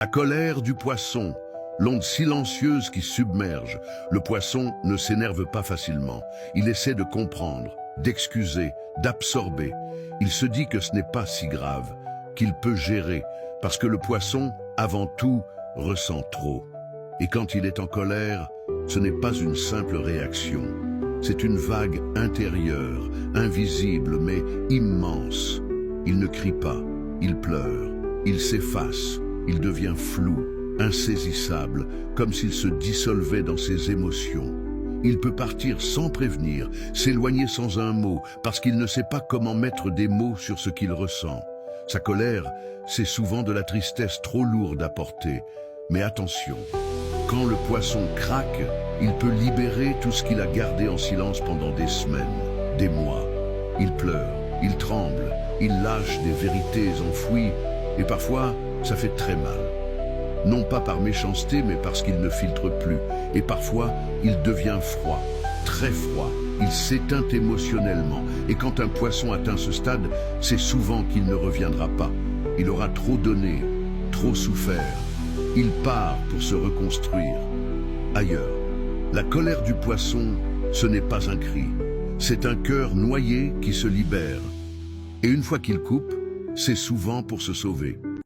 La colère du poisson, l'onde silencieuse qui submerge. Le poisson ne s'énerve pas facilement. Il essaie de comprendre, d'excuser, d'absorber. Il se dit que ce n'est pas si grave, qu'il peut gérer, parce que le poisson, avant tout, ressent trop. Et quand il est en colère, ce n'est pas une simple réaction. C'est une vague intérieure, invisible mais immense. Il ne crie pas, il pleure, il s'efface, il devient flou, insaisissable, comme s'il se dissolvait dans ses émotions. Il peut partir sans prévenir, s'éloigner sans un mot, parce qu'il ne sait pas comment mettre des mots sur ce qu'il ressent. Sa colère, c'est souvent de la tristesse trop lourde à porter. Mais attention, quand le poisson craque, il peut libérer tout ce qu'il a gardé en silence pendant des semaines, des mois. Il pleure, il tremble, il lâche des vérités enfouies, et parfois, ça fait très mal. Non pas par méchanceté, mais parce qu'il ne filtre plus. Et parfois, il devient froid, très froid. Il s'éteint émotionnellement. Et quand un poisson atteint ce stade, c'est souvent qu'il ne reviendra pas. Il aura trop donné, trop souffert. Il part pour se reconstruire. Ailleurs, la colère du poisson, ce n'est pas un cri. C'est un cœur noyé qui se libère. Et une fois qu'il coupe, c'est souvent pour se sauver.